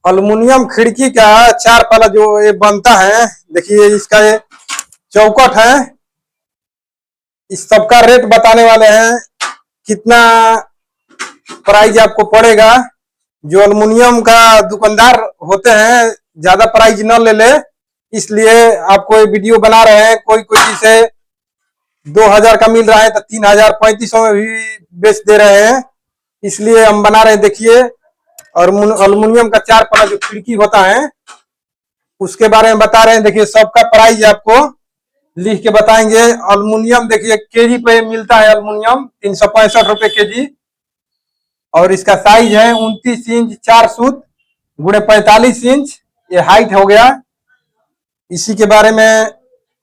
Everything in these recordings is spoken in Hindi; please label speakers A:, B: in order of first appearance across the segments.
A: अल्युमिनियम खिड़की का चार पाला जो ये बनता है, देखिए इसका ये चौकट है। इस सबका रेट बताने वाले हैं, कितना प्राइस आपको पड़ेगा। जो अल्युमिनियम का दुकानदार होते हैं ज्यादा प्राइस न ले ले, इसलिए आपको ये वीडियो बना रहे हैं। कोई कोई जिसे 2000 का मिल रहा है तो 3000 3500 में भी बेच दे रहे हैं, इसलिए हम बना रहे हैं। देखिए, और अल्युमिनियम का चार पाला जो खिड़की होता है उसके बारे में बता रहे हैं। देखिए सबका प्राइस आपको लिख के बताएंगे। अल्युमिनियम देखिए केजी पे मिलता है, अल्युमिनियम 365 रुपए केजी, और इसका साइज है 29 इंच 4 सूत गुणे 45 इंच, ये हाइट हो गया। इसी के बारे में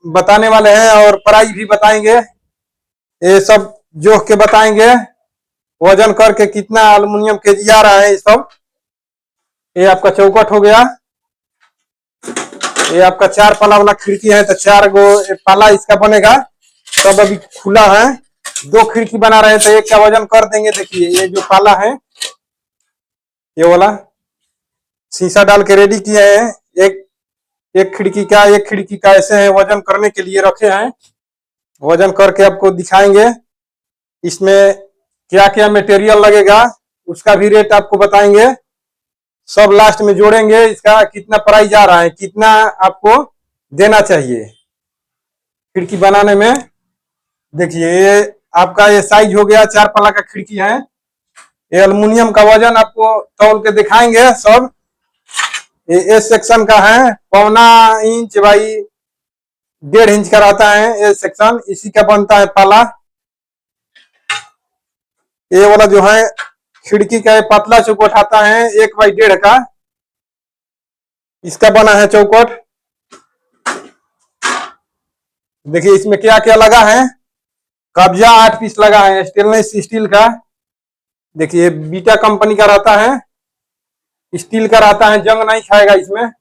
A: बताने वाले हैं और प्राइस भी बताएंगे। ये सब जोख के बताएंगे, वजन करके कितना अल्युमिनियम केजी आ रहा है ये सब। ये आपका चौकट हो गया। ये आपका चार पाला वाला खिड़की है, तो 4 गो पाला इसका बनेगा। सब अभी खुला है, 2 खिड़की बना रहे हैं तो एक का वजन कर देंगे। देखिए ये जो पाला है ये वाला शीशा डाल के रेडी किए हैं। एक खिड़की का ऐसे है, वजन करने के लिए रखे हैं। वजन करके आपको दिखाएंगे। इसमें क्या क्या मटेरियल लगेगा उसका भी रेट आपको बताएंगे। सब लास्ट में जोड़ेंगे, इसका कितना प्राइस आ रहा है, कितना आपको देना चाहिए खिड़की बनाने में। देखिए ये आपका ये साइज हो गया, चार पाला का खिड़की है। ये अल्युमिनियम का वजन आपको तौल के दिखाएंगे सब। ये एस सेक्शन का है, 1.25 इंच बाई 1.5 इंच का रहता है एस सेक्शन, इसी का बनता है पाला। ये वाला जो है खिड़की का पतला चौकट आता है 1/1.5 का, इसका बना है चौकट। देखिए इसमें क्या क्या लगा है। कब्जा 8 पीस लगा है स्टेनलेस स्टील का। देखिए बीटा कंपनी का रहता है, स्टील का रहता है, जंग नहीं खाएगा इसमें।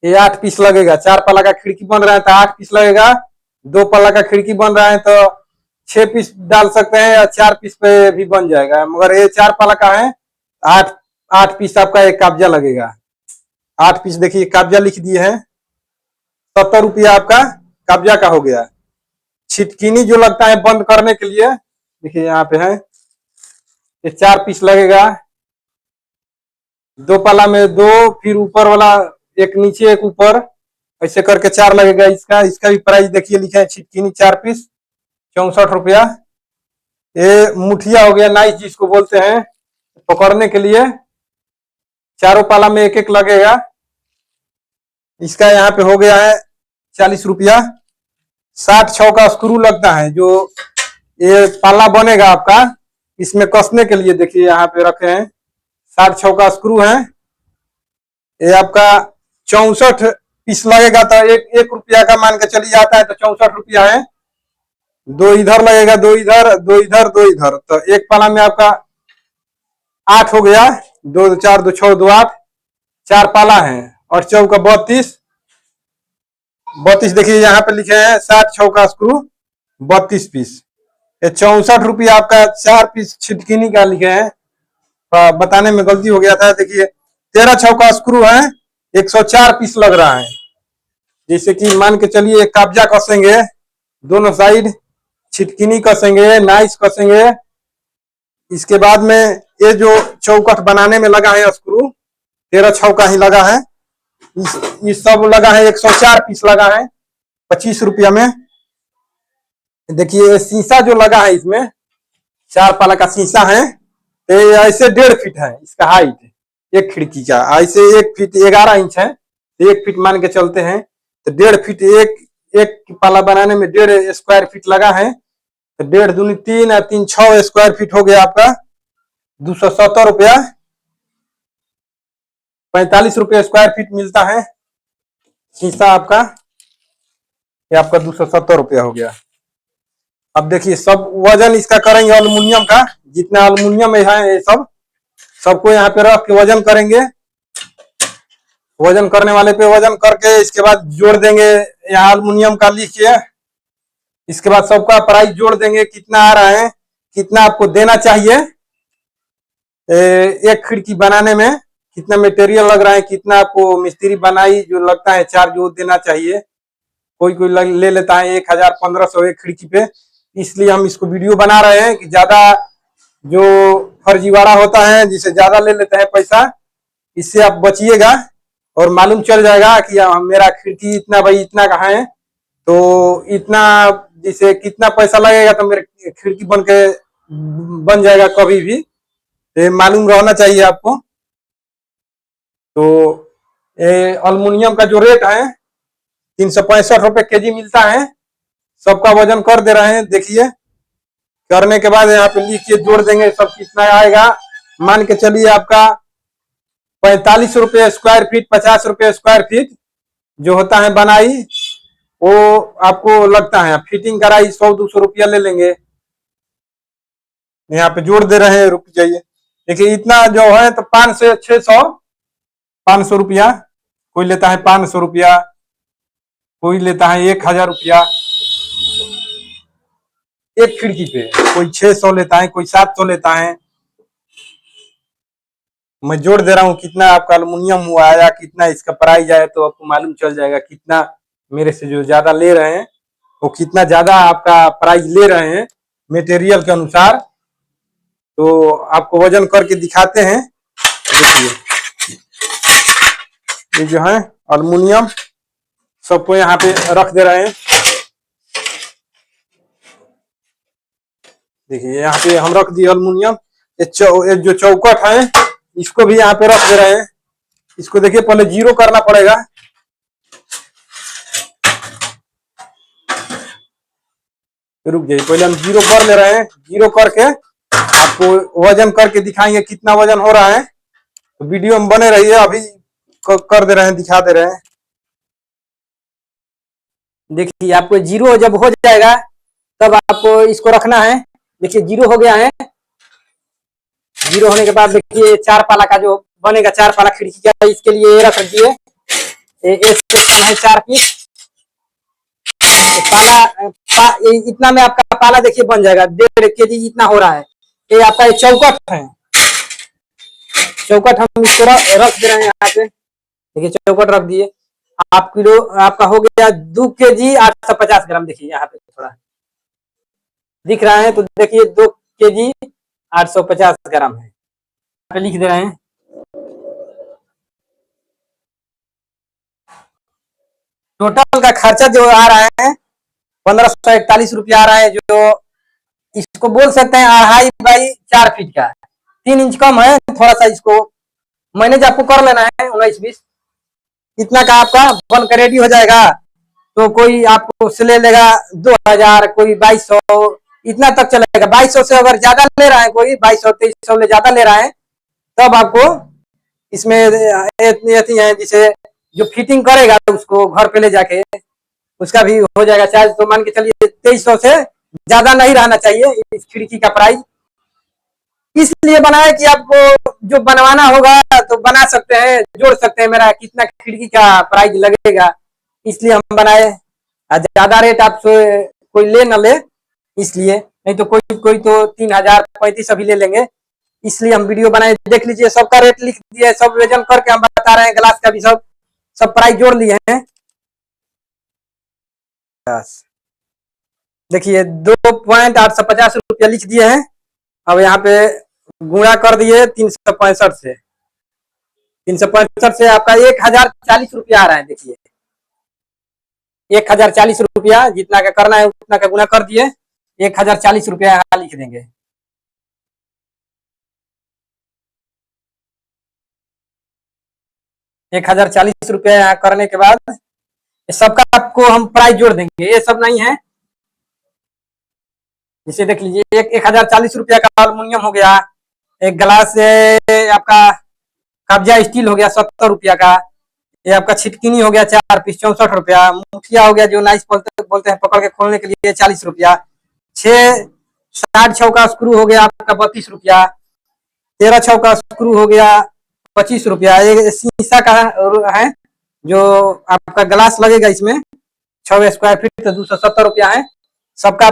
A: ये 8 पीस लगेगा। चार पाला का खिड़की बन रहा है तो 8 पीस लगेगा। 2 पाला का खिड़की बन रहा है तो 6 पीस डाल सकते हैं, या 4 पीस पे भी बन जाएगा। मगर ये 4 पाला का है, 8 पीस आपका एक कब्जा लगेगा। 8 पीस देखिए कब्जा लिख दिए हैं। 70 रुपया आपका कब्जा का हो गया। छिटकिनी जो लगता है बंद करने के लिए, देखिए यहाँ पे है, ये 4 पीस लगेगा। 2 पाला में 2, फिर ऊपर वाला एक नीचे एक ऊपर, ऐसे करके 4 लगेगा। इसका भी प्राइस देखिए लिखा है, छिटकिनी 4 पीस 64 रुपया। ये मुठिया हो गया, नाइस जिसको बोलते हैं, पकड़ने के लिए। चारों पाला में एक एक लगेगा। इसका यहाँ पे हो गया है 40 रुपया। 60 का स्क्रू लगता है, जो ये पाला बनेगा आपका, इसमें कसने के लिए देखिए यहाँ पे रखे हैं। 60 का स्क्रू है। ये आपका 64 पीस लगेगा, तो एक रुपया का मान के चलिए आता है, तो 64 रुपया है। 2 इधर लगेगा, 2 इधर, 2 इधर, 2 इधर, तो एक पाला में आपका 8 हो गया। 2 4 2 6 2 8, 4 पाला है। और चौका 32 देखिए यहाँ पे लिखे हैं 60 का स्क्रू 32 पीस। ये 64 रुपया आपका 4 पीस छिटकिनी का लिखे हैं, बताने में गलती हो गया था। देखिए 13 का स्क्रू है, 104 पीस लग रहा है। जैसे कि मान के चलिए एक कब्जा कसेंगे, दोनों साइड छिटकिनी कसेंगे, नाइस कसेंगे। इसके बाद में ये जो चौकट बनाने में लगा है स्क्रू 13 का ही लगा है। इस सब लगा है 104 पीस लगा है 25 रुपया में। देखिए शीशा जो लगा है इसमें, 4 पाला का शीशा है, तो ऐसे 1.5 फीट है इसका हाइट, एक खिड़की का। ऐसे 1 फीट 11 इंच है, तो 1 फीट मान के चलते हैं, तो 1.5 फीट एक पाला बनाने में 1.5 स्क्वायर फीट लगा है। तो 1.5 दूनी 3 और 3 6 स्क्वायर फीट हो गया आपका 270 रुपया। 45 रुपये स्क्वायर फीट मिलता है शीशा आपका। ये आपका 270 रुपया हो गया। अब देखिए सब वजन इसका करेंगे अल्युमिनियम का, जितना अल्युमिनियम है ये सबको यहाँ पे रख के वजन करेंगे। वजन करने वाले पे वजन करके इसके बाद जोड़ देंगे, यहाँ अल्युमिनियम का लिख के। इसके बाद सबका प्राइस जोड़ देंगे, कितना आ रहा है, कितना आपको देना चाहिए। एक खिड़की बनाने में कितना मटेरियल लग रहा है, कितना आपको मिस्त्री बनाई जो लगता है चार्ज वो देना चाहिए। कोई कोई ले लेता है 1000-1500 एक खिड़की पे। इसलिए हम इसको वीडियो बना रहे हैं कि ज्यादा जो फर्जीवाड़ा होता है जिसे ज्यादा ले लेते हैं पैसा, इससे आप बचिएगा और मालूम चल जाएगा कि मेरा खिड़की इतना भाई इतना कहाँ है, तो इतना जिसे कितना पैसा लगेगा तो मेरे खिड़की बन जाएगा कभी भी, ये मालूम रहना चाहिए आपको। तो अल्मुनियम का जो रेट है 365 रुपए केजी मिलता है। सबका वजन कर दे रहे हैं, देखिए। करने के बाद यहाँ पे लिख के जोड़ देंगे सब कितना आएगा। मान के चलिए आपका 45 रुपये स्क्वायर फीट, 50 रुपये स्क्वायर फीट जो होता है बनाई, वो आपको लगता है। फिटिंग कराई 100-200 रुपया ले लेंगे। यहाँ पे जोड़ दे रहे हैं, रुक जाइए। देखिए इतना जो है तो 500 रुपया कोई लेता है, 500 रुपया कोई लेता है, 1000 रुपया एक खिड़की पे, कोई 600 लेता है, कोई 700 लेता है। मैं जोड़ दे रहा हूँ कितना आपका अल्मुनियम हुआ या कितना इसका प्राइस आया, तो आपको मालूम चल जाएगा कितना मेरे से जो ज्यादा ले रहे हैं वो कितना ज्यादा आपका प्राइस ले रहे हैं मटेरियल के अनुसार। तो आपको वजन करके दिखाते हैं। देखिए ये जो है अल्मुनियम सबको यहाँ पे रख दे रहे हैं। देखिए यहाँ पे हम रख दिए अल्मुनियम। ये जो चौकट है इसको भी यहाँ पे रख दे रहे हैं। इसको देखिए पहले जीरो करना पड़ेगा। रुक जाइए, पहले हम जीरो कर ले रहे हैं। जीरो करके आपको वजन करके दिखाएंगे कितना वजन हो रहा है। तो वीडियो में बने रहिए, अभी कर दे रहे हैं, दिखा दे रहे हैं। देखिए आपको जीरो जब हो जाएगा तब आपको इसको रखना है। देखिए जीरो हो गया है। जीरो होने के बाद देखिए 4 पाला का जो बनेगा, 4 पाला खिड़की का, इसके लिए रख दिए। ये 4 पीस इतना में आपका पाला देखिए बन जाएगा। 1.5 केजी इतना हो रहा है। ये आपका ये चौकट है। चौकट हम इसको रख दे रहे हैं यहाँ पे। देखिए चौकट रख दिए। आप किलो आपका हो गया 2 केजी 850 ग्राम। देखिए यहाँ पे थोड़ा दिख रहा है, तो देखिए 2 केजी 850 ग्राम है। यहाँ पे लिख दे रहे हैं। टोटल का खर्चा जो आ रहा है 1541 रुपया आ रहा है, जो इसको बोल सकते हैं 2.5 बाई 4 फीट का। 3 इंच कम है थोड़ा सा। इसको मैनेज आपको कर लेना है 19-20 इतना का आपका बन कर रेडी हो जाएगा। तो कोई आपको से ले लेगा 2000, कोई 2200 इतना तक चलेगा। 2200 से अगर ज्यादा ले रहा है, कोई 2200-2300 ले ज्यादा ले रहा है, तब आपको इसमें ऐसी है जिसे जो फिटिंग करेगा उसको घर पे ले जाके उसका भी हो जाएगा चार्ज। तो मान के चलिए 2300 से ज्यादा नहीं रहना चाहिए इस खिड़की का प्राइस। इसलिए बनाया कि आपको जो बनवाना होगा तो बना सकते हैं, जोड़ सकते हैं मेरा कितना खिड़की का प्राइस लगेगा, इसलिए हम बनाए। ज्यादा रेट आप कोई ले न ले, इसलिए। नहीं तो कोई कोई तो 3035 अभी ले लेंगे, इसलिए हम वीडियो बनाए। देख लीजिए सबका रेट लिख दिया, सब वजन करके हम बता रहे हैं। ग्लास का भी सब प्राइस जोड़ लिए हैं। देखिए 2.850 रुपया लिख दिए हैं। अब यहाँ पे गुणा कर दिए 365 से। 365 से आपका 1040 रुपया आ रहा है। देखिए 1040 रुपया जितना का करना है उतना का गुणा कर दिए, 1040 रुपया यहाँ लिख देंगे। ₹1040 यहाँ करने के बाद सबका आपको हम प्राइस जोड़ देंगे। ये सब नहीं है, जैसे देख लीजिए 1040 रुपया का अल्मुनियम हो गया। एक गिलास आपका कब्जा स्टील हो गया 70 रुपया का। ये आपका छिटकिनी हो गया 4 पीस 64 रुपया। मुठिया हो गया जो नाइस बोलते हैं पकड़ के खोलने के लिए 40 रुपया। 6 60 का स्क्रू हो गया आपका 32 रुपया। 13 का स्क्रू हो गया 25 रुपया। ये शीशा का है जो आपका ग्लास लगेगा इसमें 6 स्क्वायर फीट तो 270 रुपया है। सबका